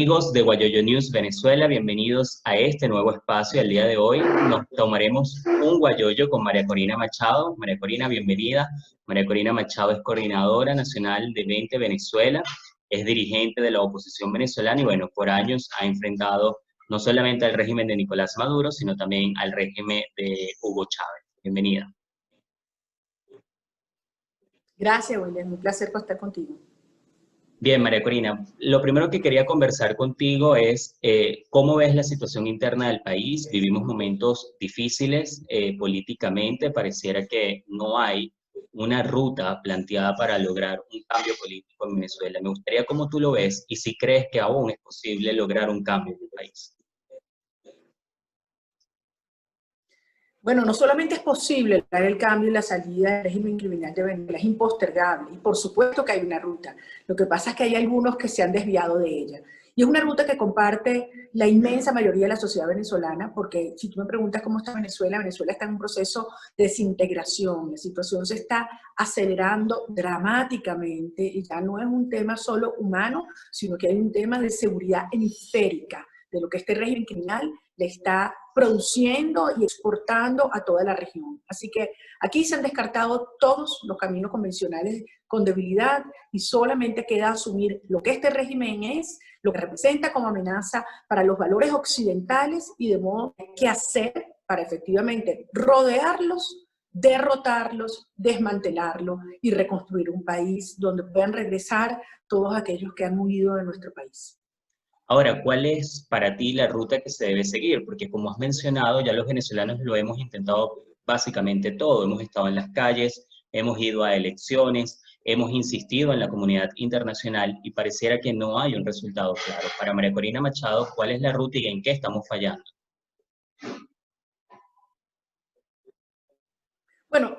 Amigos de Guayoyo News Venezuela, bienvenidos a este nuevo espacio. El día de hoy nos tomaremos un guayoyo con María Corina Machado. María Corina, bienvenida. María Corina Machado es coordinadora nacional de 20 Venezuela, es dirigente de la oposición venezolana y bueno, por años ha enfrentado no solamente al régimen de Nicolás Maduro, sino también al régimen de Hugo Chávez. Bienvenida. Gracias, William. Un placer estar contigo. Bien, María Corina, lo primero que quería conversar contigo es cómo ves la situación interna del país. Vivimos momentos difíciles políticamente, pareciera que no hay una ruta planteada para lograr un cambio político en Venezuela. Me gustaría cómo tú lo ves y si crees que aún es posible lograr un cambio en el país. Bueno, no solamente es posible lograr el cambio y la salida del régimen criminal de Venezuela, es impostergable. Y por supuesto que hay una ruta. Lo que pasa es que hay algunos que se han desviado de ella. Y es una ruta que comparte la inmensa mayoría de la sociedad venezolana, porque si tú me preguntas cómo está Venezuela, Venezuela está en un proceso de desintegración. La situación se está acelerando dramáticamente y ya no es un tema solo humano, sino que hay un tema de seguridad hemisférica, de lo que este régimen criminal le está produciendo y exportando a toda la región. Así que aquí se han descartado todos los caminos convencionales con debilidad y solamente queda asumir lo que este régimen es, lo que representa como amenaza para los valores occidentales y de modo qué hacer para efectivamente rodearlos, derrotarlos, desmantelarlos y reconstruir un país donde puedan regresar todos aquellos que han huido de nuestro país. Ahora, ¿cuál es para ti la ruta que se debe seguir? Porque como has mencionado, ya los venezolanos lo hemos intentado básicamente todo. Hemos estado en las calles, hemos ido a elecciones, hemos insistido en la comunidad internacional y pareciera que no hay un resultado claro. Para María Corina Machado, ¿cuál es la ruta y en qué estamos fallando? Bueno,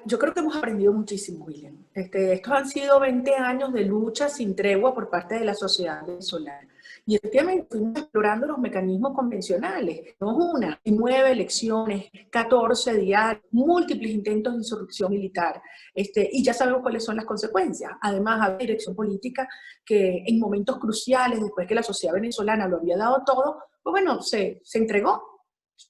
yo creo que hemos aprendido muchísimo, William. Estos han sido 20 años de lucha sin tregua por parte de la sociedad venezolana. Y efectivamente fuimos explorando los mecanismos convencionales. No una, 9 elecciones, 14 diarios, múltiples intentos de insurrección militar. Y ya sabemos cuáles son las consecuencias. Además, hay una dirección política que en momentos cruciales, después que la sociedad venezolana lo había dado todo, pues bueno, se entregó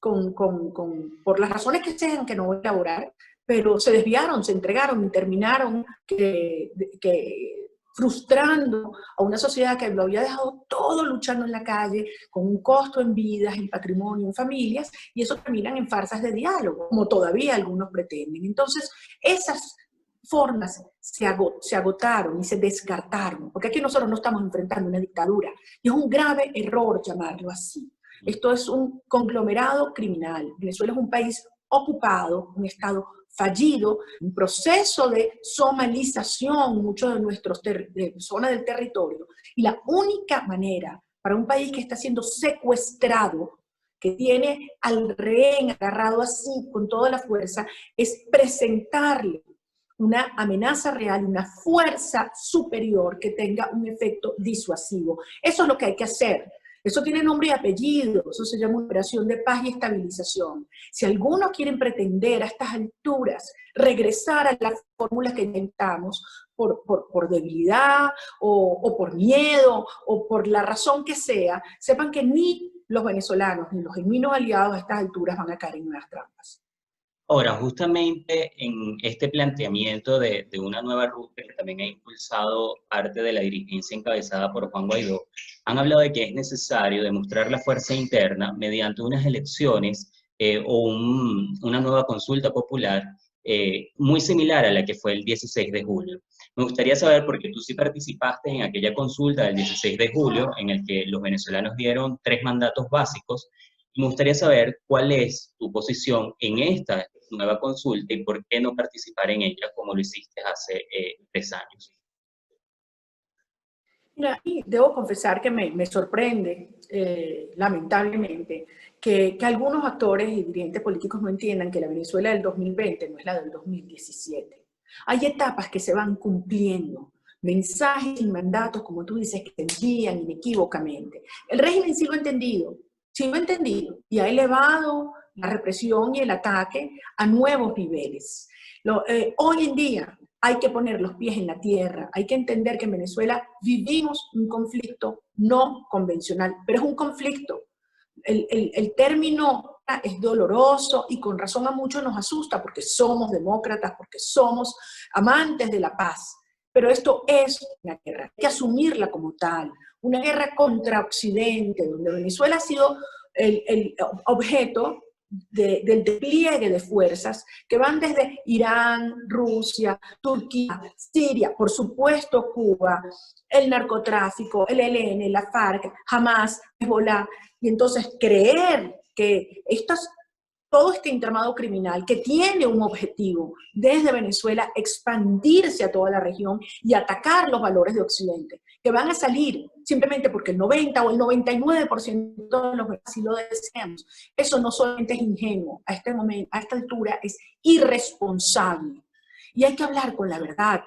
por las razones que sean, que no voy a elaborar, pero se desviaron, se entregaron y terminaron frustrando a una sociedad que lo había dejado todo luchando en la calle, con un costo en vidas, en patrimonio, en familias, y eso terminan en farsas de diálogo, como todavía algunos pretenden. Entonces, esas formas se agotaron y se descartaron, porque aquí nosotros no estamos enfrentando una dictadura, y es un grave error llamarlo así. Esto es un conglomerado criminal. Venezuela es un país ocupado, un Estado fallido, un proceso de somalización, muchos de nuestras zonas del territorio. Y la única manera para un país que está siendo secuestrado, que tiene al rehén agarrado así con toda la fuerza, es presentarle una amenaza real, una fuerza superior que tenga un efecto disuasivo. Eso es lo que hay que hacer. Eso tiene nombre y apellido, eso se llama operación de paz y estabilización. Si algunos quieren pretender a estas alturas regresar a las fórmulas que inventamos por debilidad o por miedo o por la razón que sea, sepan que ni los venezolanos ni los genuinos aliados a estas alturas van a caer en nuevas trampas. Ahora, justamente en este planteamiento de una nueva ruta que también ha impulsado parte de la dirigencia encabezada por Juan Guaidó, han hablado de que es necesario demostrar la fuerza interna mediante unas elecciones una nueva consulta popular muy similar a la que fue el 16 de julio. Me gustaría saber, porque tú sí participaste en aquella consulta del 16 de julio, en el que los venezolanos dieron 3 mandatos básicos. Me gustaría saber cuál es tu posición en esta nueva consulta y por qué no participar en ella como lo hiciste hace 3 años. Mira, y debo confesar que me sorprende, lamentablemente, que algunos actores y dirigentes políticos no entiendan que la Venezuela del 2020 no es la del 2017. Hay etapas que se van cumpliendo, mensajes y mandatos, como tú dices, que se envían inequívocamente. El régimen sí lo ha entendido y ha elevado la represión y el ataque a nuevos niveles. Hoy en día hay que poner los pies en la tierra, hay que entender que en Venezuela vivimos un conflicto no convencional, pero es un conflicto. El término es doloroso y con razón a muchos nos asusta porque somos demócratas, porque somos amantes de la paz. Pero esto es una guerra, hay que asumirla como tal, una guerra contra Occidente, donde Venezuela ha sido el objeto del despliegue de fuerzas que van desde Irán, Rusia, Turquía, Siria, por supuesto Cuba, el narcotráfico, el ELN, la FARC, Hamas, Hezbollah. Y entonces creer que todo este entramado criminal que tiene un objetivo desde Venezuela, expandirse a toda la región y atacar los valores de Occidente, que van a salir simplemente porque el 90 o el 99% de los así lo deseamos. Eso no solamente es ingenuo, a este momento, a esta altura es irresponsable. Y hay que hablar con la verdad.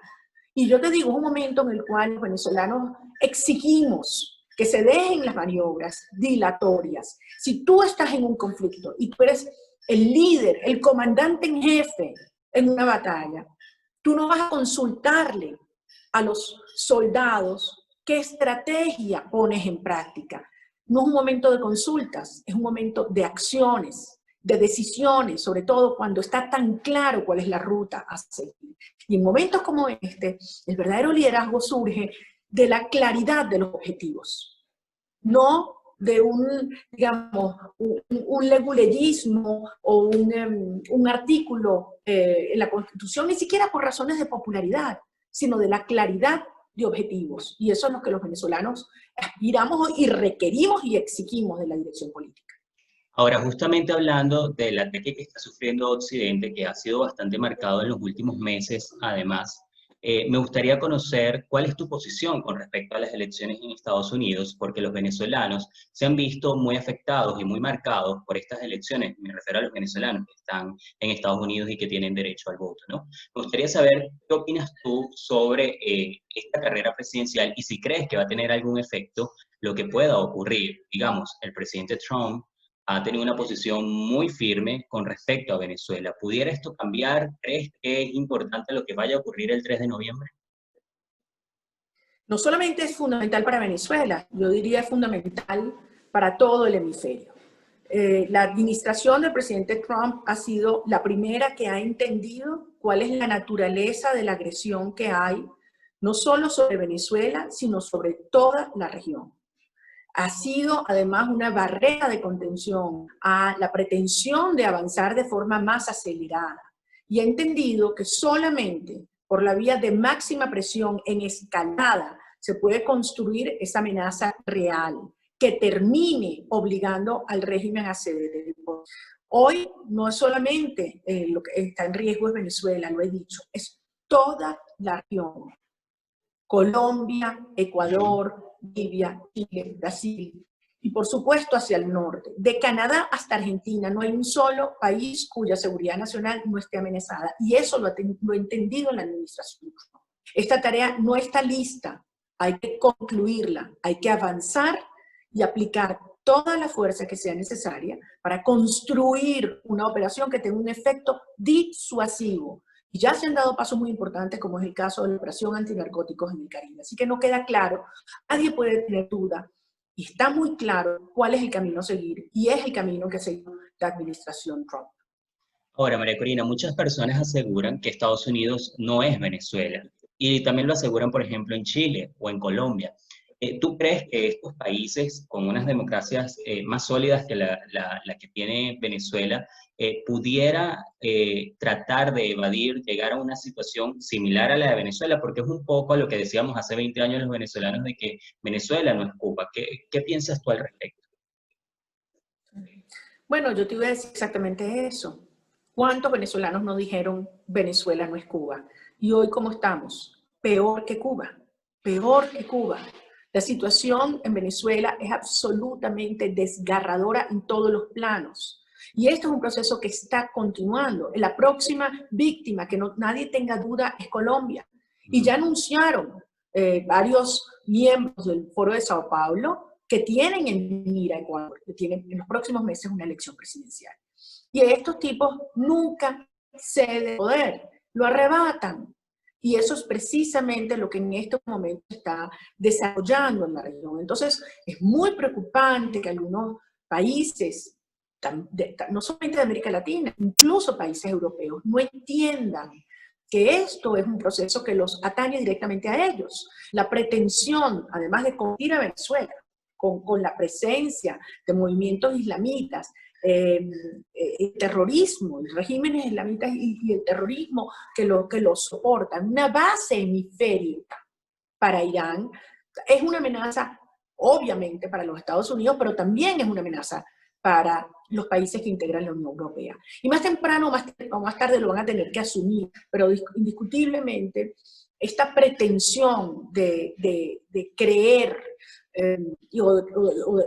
Y yo te digo, es un momento en el cual los venezolanos exigimos que se dejen las maniobras dilatorias. Si tú estás en un conflicto y tú eres el líder, el comandante en jefe en una batalla, tú no vas a consultarle a los soldados qué estrategia pones en práctica. No es un momento de consultas, es un momento de acciones, de decisiones, sobre todo cuando está tan claro cuál es la ruta a seguir. Y en momentos como este, el verdadero liderazgo surge de la claridad de los objetivos, no de digamos, un leguleyismo o un artículo en la Constitución, ni siquiera por razones de popularidad, sino de la claridad de objetivos. Y eso es lo que los venezolanos aspiramos y requerimos y exigimos de la dirección política. Ahora, justamente hablando del ataque que está sufriendo Occidente, que ha sido bastante marcado en los últimos meses, además, me gustaría conocer cuál es tu posición con respecto a las elecciones en Estados Unidos, porque los venezolanos se han visto muy afectados y muy marcados por estas elecciones. Me refiero a los venezolanos que están en Estados Unidos y que tienen derecho al voto, ¿no? Me gustaría saber qué opinas tú sobre esta carrera presidencial y si crees que va a tener algún efecto lo que pueda ocurrir. Digamos, el presidente Trump ha tenido una posición muy firme con respecto a Venezuela. ¿Pudiera esto cambiar? ¿Crees que es importante lo que vaya a ocurrir el 3 de noviembre? No solamente es fundamental para Venezuela, yo diría es fundamental para todo el hemisferio. La administración del presidente Trump ha sido la primera que ha entendido cuál es la naturaleza de la agresión que hay, no solo sobre Venezuela, sino sobre toda la región. Ha sido además una barrera de contención a la pretensión de avanzar de forma más acelerada y ha entendido que solamente por la vía de máxima presión en escalada se puede construir esa amenaza real que termine obligando al régimen a ceder. Hoy no es solamente lo que está en riesgo es Venezuela, lo he dicho, es toda la región. Colombia, Ecuador, Libia, Chile, Brasil y por supuesto hacia el norte. De Canadá hasta Argentina no hay un solo país cuya seguridad nacional no esté amenazada y eso lo he entendido en la administración. Esta tarea no está lista, hay que concluirla, hay que avanzar y aplicar toda la fuerza que sea necesaria para construir una operación que tenga un efecto disuasivo. Y ya se han dado pasos muy importantes, como es el caso de la operación antinarcóticos en el Caribe. Así que no queda claro, nadie puede tener duda, y está muy claro cuál es el camino a seguir, y es el camino que ha seguido la administración Trump. Ahora, María Corina, muchas personas aseguran que Estados Unidos no es Venezuela y también lo aseguran, por ejemplo, en Chile o en Colombia. ¿Tú crees que estos países con unas democracias más sólidas que la que tiene Venezuela pudiera tratar de evadir, llegar a una situación similar a la de Venezuela? Porque es un poco lo que decíamos hace 20 años los venezolanos de que Venezuela no es Cuba. ¿Qué piensas tú al respecto? Bueno, yo te iba a decir exactamente eso. ¿Cuántos venezolanos nos dijeron Venezuela no es Cuba? Y hoy, ¿cómo estamos? Peor que Cuba, peor que Cuba. La situación en Venezuela es absolutamente desgarradora en todos los planos. Y esto es un proceso que está continuando. La próxima víctima, que nadie tenga duda, es Colombia. Y ya anunciaron varios miembros del Foro de Sao Paulo que tienen en mira Ecuador, que tienen en los próximos meses una elección presidencial. Y estos tipos nunca ceden poder, lo arrebatan. Y eso es precisamente lo que en este momento está desarrollando en la región. Entonces, es muy preocupante que algunos países, no solamente de América Latina, incluso países europeos, no entiendan que esto es un proceso que los atañe directamente a ellos. La pretensión, además de combatir a Venezuela, con la presencia de movimientos islamitas, el terrorismo, los regímenes islamitas y el terrorismo que lo soportan, una base hemisférica para Irán, es una amenaza obviamente para los Estados Unidos, pero también es una amenaza para los países que integran la Unión Europea. Y más temprano o más tarde lo van a tener que asumir, pero indiscutiblemente esta pretensión de creer o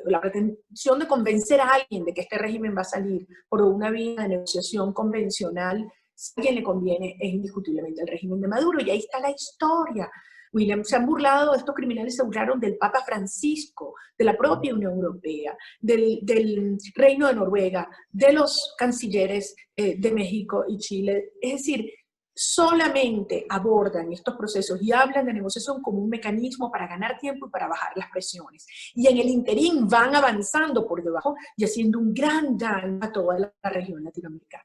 la pretensión de convencer a alguien de que este régimen va a salir por una vía de negociación convencional, si a quien le conviene es indiscutiblemente el régimen de Maduro. Y ahí está la historia. William, se han burlado, estos criminales se burlaron del Papa Francisco, de la propia Unión Europea, del Reino de Noruega, de los cancilleres de México y Chile. Es decir, solamente abordan estos procesos y hablan de negociación como un mecanismo para ganar tiempo y para bajar las presiones. Y en el interín van avanzando por debajo y haciendo un gran daño a toda la región latinoamericana.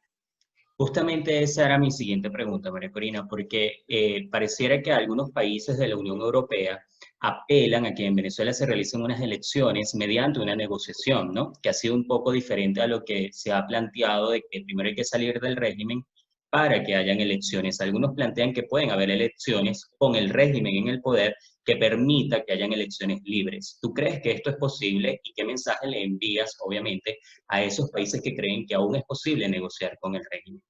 Justamente esa era mi siguiente pregunta, María Corina, porque pareciera que algunos países de la Unión Europea apelan a que en Venezuela se realicen unas elecciones mediante una negociación, ¿no? Que ha sido un poco diferente a lo que se ha planteado de que primero hay que salir del régimen para que hayan elecciones. Algunos plantean que pueden haber elecciones con el régimen en el poder que permita que hayan elecciones libres. ¿Tú crees que esto es posible y qué mensaje le envías, obviamente, a esos países que creen que aún es posible negociar con el régimen?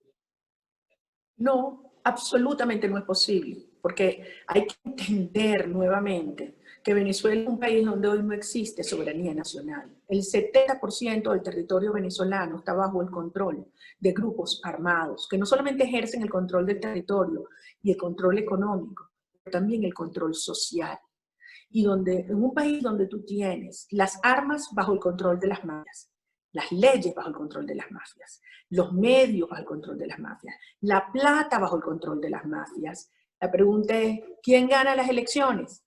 No, absolutamente no es posible, porque hay que entender nuevamente que Venezuela es un país donde hoy no existe soberanía nacional. El 70% del territorio venezolano está bajo el control de grupos armados, que no solamente ejercen el control del territorio y el control económico, pero también el control social. Y donde, en un país donde tú tienes las armas bajo el control de las mafias, las leyes bajo el control de las mafias, los medios bajo el control de las mafias, la plata bajo el control de las mafias. La pregunta es, ¿quién gana las elecciones?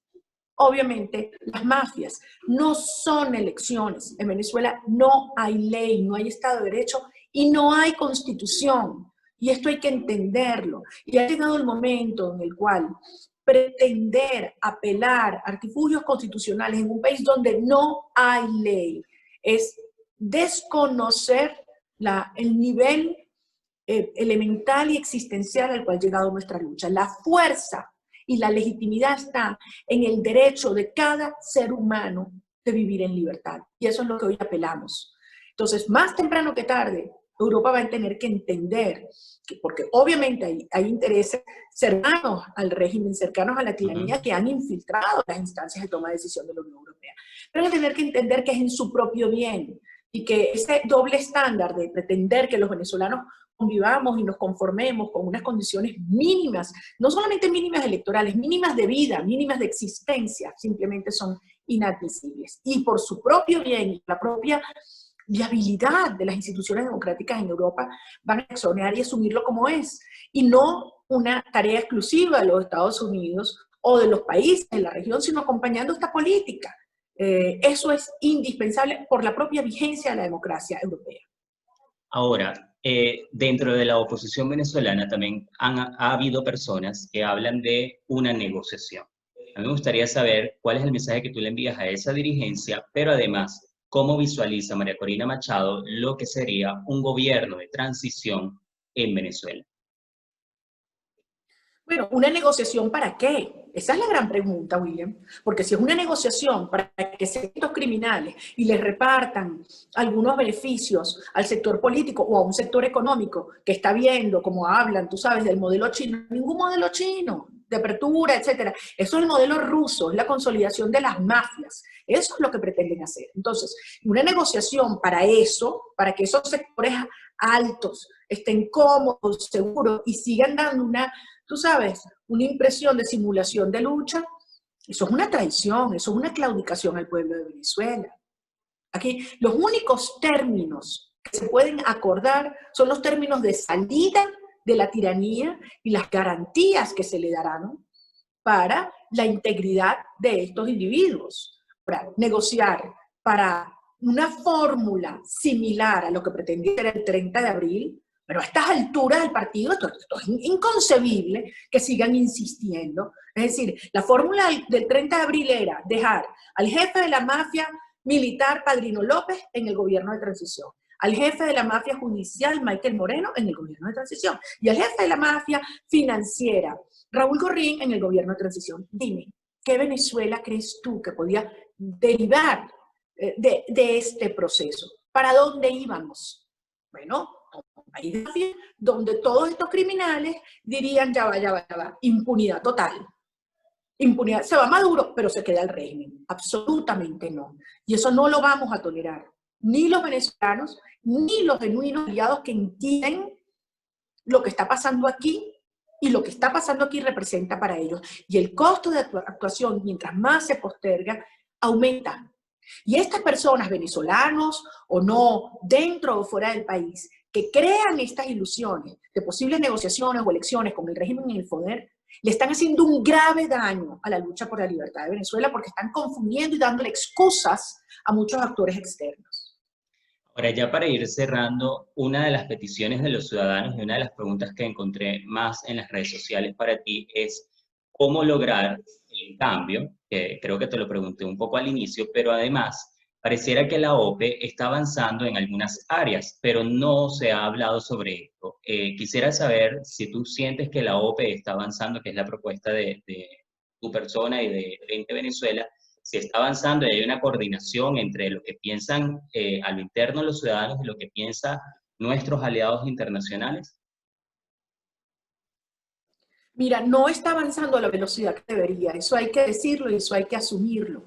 Obviamente, las mafias. No son elecciones. En Venezuela no hay ley, no hay Estado de Derecho y no hay Constitución. Y esto hay que entenderlo. Y ha llegado el momento en el cual pretender apelar a artilugios constitucionales en un país donde no hay ley es desconocer el nivel elemental y existencial al cual ha llegado nuestra lucha. La fuerza y la legitimidad está en el derecho de cada ser humano de vivir en libertad. Y eso es lo que hoy apelamos. Entonces, más temprano que tarde, Europa va a tener que entender, porque obviamente hay intereses cercanos al régimen, cercanos a la tiranía, que han infiltrado las instancias de toma de decisión de la Unión Europea. Pero van a tener que entender que es en su propio bien y que ese doble estándar de pretender que los venezolanos convivamos y nos conformemos con unas condiciones mínimas, no solamente mínimas electorales, mínimas de vida, mínimas de existencia, simplemente son inadmisibles. Y por su propio bien y la propia viabilidad de las instituciones democráticas en Europa, van a exonerar y asumirlo como es, y no una tarea exclusiva de los Estados Unidos o de los países de la región, sino acompañando esta política. Eso es indispensable por la propia vigencia de la democracia europea. Ahora, dentro de la oposición venezolana también ha habido personas que hablan de una negociación. A mí me gustaría saber cuál es el mensaje que tú le envías a esa dirigencia, pero además, ¿cómo visualiza María Corina Machado lo que sería un gobierno de transición en Venezuela? Bueno, ¿una negociación para qué? Esa es la gran pregunta, William. Porque si es una negociación para que estos criminales y les repartan algunos beneficios al sector político o a un sector económico que está viendo, como hablan, tú sabes, del modelo chino, ningún modelo chino, de apertura, etcétera. Eso es el modelo ruso, es la consolidación de las mafias. Eso es lo que pretenden hacer. Entonces, una negociación para eso, para que esos sectores altos estén cómodos, seguros y sigan dando una, tú sabes, una impresión de simulación de lucha, eso es una traición, eso es una claudicación al pueblo de Venezuela. Aquí los únicos términos que se pueden acordar son los términos de salida de la tiranía y las garantías que se le darán para la integridad de estos individuos. Para negociar para una fórmula similar a lo que pretendía ser el 30 de abril, pero a estas alturas del partido esto es inconcebible que sigan insistiendo. Es decir, la fórmula del 30 de abril era dejar al jefe de la mafia militar, Padrino López, en el gobierno de transición, al jefe de la mafia judicial, Michael Moreno, en el gobierno de transición, y al jefe de la mafia financiera, Raúl Gorrín, en el gobierno de transición. Dime, ¿qué Venezuela crees tú que podía derivar de este proceso? ¿Para dónde íbamos? Bueno, un país donde todos estos criminales dirían, ya va, impunidad total. Impunidad, se va Maduro, pero se queda el régimen. Absolutamente no. Y eso no lo vamos a tolerar. Ni los venezolanos, ni los genuinos aliados que entienden lo que está pasando aquí, y lo que está pasando aquí representa para ellos. Y el costo de actuación, mientras más se posterga, aumenta. Y estas personas, venezolanos o no, dentro o fuera del país, que crean estas ilusiones de posibles negociaciones o elecciones con el régimen en el poder, le están haciendo un grave daño a la lucha por la libertad de Venezuela porque están confundiendo y dándole excusas a muchos actores externos. Ahora, ya para ir cerrando, una de las peticiones de los ciudadanos y una de las preguntas que encontré más en las redes sociales para ti es cómo lograr el cambio, que creo que te lo pregunté un poco al inicio, pero además pareciera que la OPE está avanzando en algunas áreas, pero no se ha hablado sobre esto. Quisiera saber si tú sientes que la OPE está avanzando, que es la propuesta de tu persona y de 20 Venezuela, si está avanzando y hay una coordinación entre lo que piensan a lo interno los ciudadanos y lo que piensan nuestros aliados internacionales. Mira, no está avanzando a la velocidad que debería. Eso hay que decirlo y eso hay que asumirlo.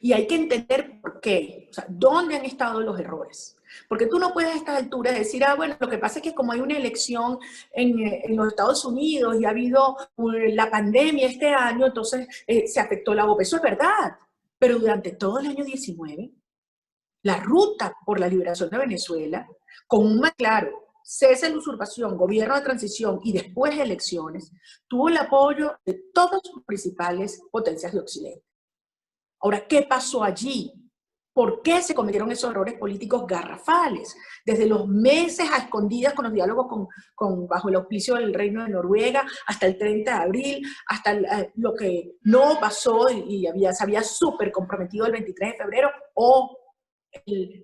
Y hay que entender por qué, o sea, dónde han estado los errores. Porque tú no puedes a estas alturas decir, bueno, lo que pasa es que como hay una elección en los Estados Unidos y ha habido la pandemia este año, entonces se afectó la OPE. Eso es verdad. Pero durante todo el año 19, la ruta por la liberación de Venezuela, con un más claro cese de la usurpación, gobierno de transición y después elecciones, tuvo el apoyo de todas sus principales potencias de Occidente. Ahora, ¿qué pasó allí? ¿Por qué se cometieron esos errores políticos garrafales? Desde los meses a escondidas con los diálogos bajo el auspicio del Reino de Noruega, hasta el 30 de abril, hasta lo que no pasó y se había súper comprometido el 23 de febrero, o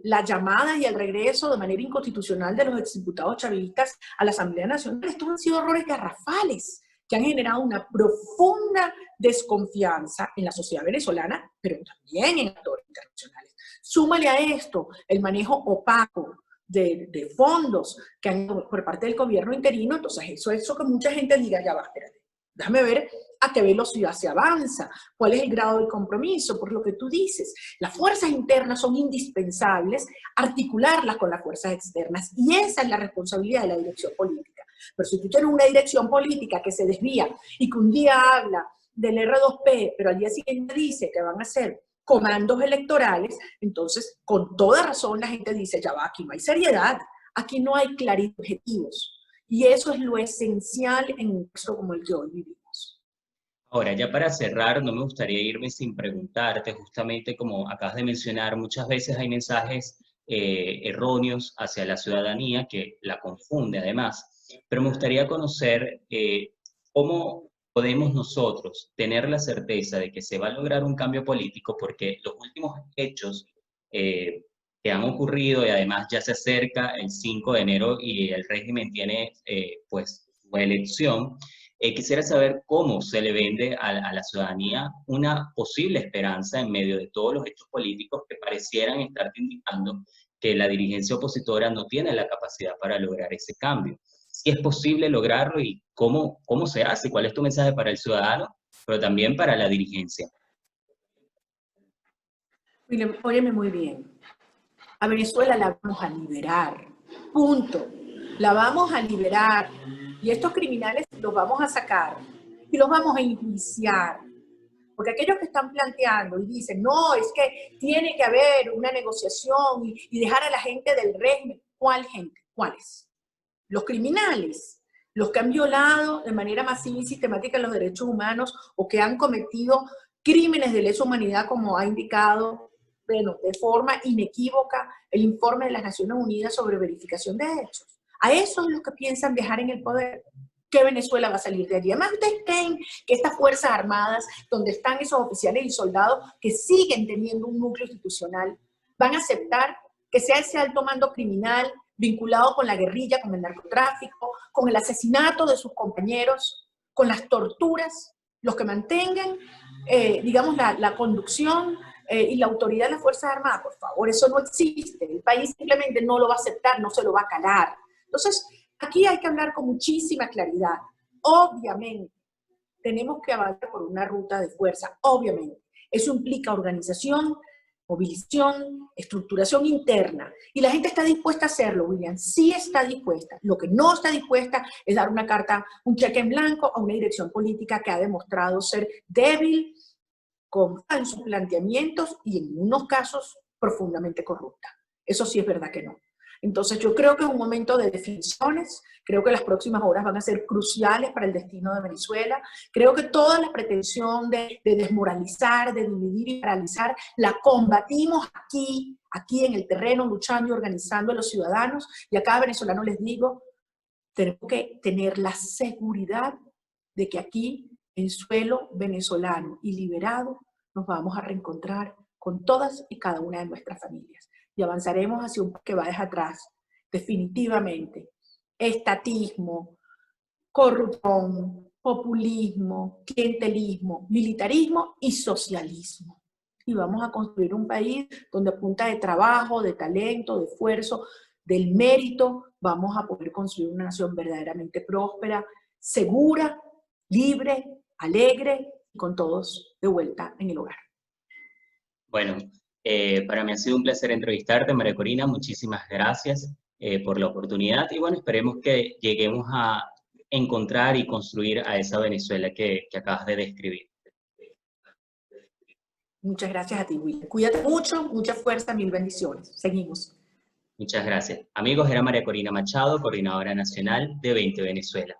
la llamada y el regreso de manera inconstitucional de los exdiputados chavistas a la Asamblea Nacional. Estos han sido errores garrafales que han generado una profunda desconfianza en la sociedad venezolana, pero también en actores internacionales. Súmale a esto el manejo opaco de fondos que han por parte del gobierno interino, entonces eso que mucha gente diga, ya va, espérate, déjame ver a qué velocidad se avanza, cuál es el grado de compromiso, por lo que tú dices. Las fuerzas internas son indispensables, articularlas con las fuerzas externas, y esa es la responsabilidad de la dirección política. Pero si tú tienes una dirección política que se desvía y que un día habla del R2P, pero al día siguiente dice que van a ser comandos electorales, entonces con toda razón la gente dice, ya va, aquí no hay seriedad, aquí no hay claridad de objetivos. Y eso es lo esencial en un caso como el que hoy vivimos. Ahora, ya para cerrar, no me gustaría irme sin preguntarte, justamente como acabas de mencionar, muchas veces hay mensajes erróneos hacia la ciudadanía que la confunde además, pero me gustaría conocer cómo podemos nosotros tener la certeza de que se va a lograr un cambio político, porque los últimos hechos que han ocurrido y además ya se acerca el 5 de enero y el régimen tiene pues su elección. Quisiera saber cómo se le vende a la ciudadanía una posible esperanza en medio de todos los hechos políticos que parecieran estar indicando que la dirigencia opositora no tiene la capacidad para lograr ese cambio. Si es posible lograrlo y cómo se hace, cuál es tu mensaje para el ciudadano, pero también para la dirigencia. Miren, óyeme muy bien. A Venezuela la vamos a liberar. Punto. La vamos a liberar. Y estos criminales los vamos a sacar y los vamos a enjuiciar. Porque aquellos que están planteando y dicen, no, es que tiene que haber una negociación y dejar a la gente del régimen. ¿Cuál gente? ¿Cuáles? Los criminales. los que han violado de manera masiva y sistemática los derechos humanos o que han cometido crímenes de lesa humanidad, como ha indicado, bueno, de forma inequívoca el informe de las Naciones Unidas sobre verificación de hechos. A esos los que piensan dejar en el poder. ¿Qué Venezuela va a salir de allí? Además, ustedes creen que estas Fuerzas Armadas, donde están esos oficiales y soldados que siguen teniendo un núcleo institucional, van a aceptar que sea ese alto mando criminal vinculado con la guerrilla, con el narcotráfico, con el asesinato de sus compañeros, con las torturas, los que mantengan, digamos, la conducción y la autoridad de las Fuerzas Armadas? Por favor, eso no existe. El país simplemente no lo va a aceptar, no se lo va a calar. Entonces, aquí hay que hablar con muchísima claridad. Obviamente, tenemos que avanzar por una ruta de fuerza, obviamente. Eso implica organización, movilización, estructuración interna. Y la gente está dispuesta a hacerlo, William. Sí está dispuesta. Lo que no está dispuesta es dar una carta, un cheque en blanco a una dirección política que ha demostrado ser débil, con falsos planteamientos y en unos casos profundamente corrupta. Eso sí es verdad que no. Entonces yo creo que es un momento de definiciones, creo que las próximas horas van a ser cruciales para el destino de Venezuela, creo que toda la pretensión de desmoralizar, de dividir y paralizar, la combatimos aquí en el terreno, luchando y organizando a los ciudadanos, y a cada venezolano les digo, tenemos que tener la seguridad de que aquí, en suelo venezolano y liberado, nos vamos a reencontrar con todas y cada una de nuestras familias. Y avanzaremos hacia un que va dejar atrás, definitivamente. Estatismo, corrupción, populismo, clientelismo, militarismo y socialismo. Y vamos a construir un país donde a punta de trabajo, de talento, de esfuerzo, del mérito, vamos a poder construir una nación verdaderamente próspera, segura, libre, alegre y con todos de vuelta en el hogar. Bueno, para mí ha sido un placer entrevistarte, María Corina. Muchísimas gracias por la oportunidad y bueno, esperemos que lleguemos a encontrar y construir a esa Venezuela que acabas de describir. Muchas gracias a ti, William. Cuídate mucho, mucha fuerza, mil bendiciones. Seguimos. Muchas gracias. Amigos, era María Corina Machado, coordinadora nacional de 20 Venezuela.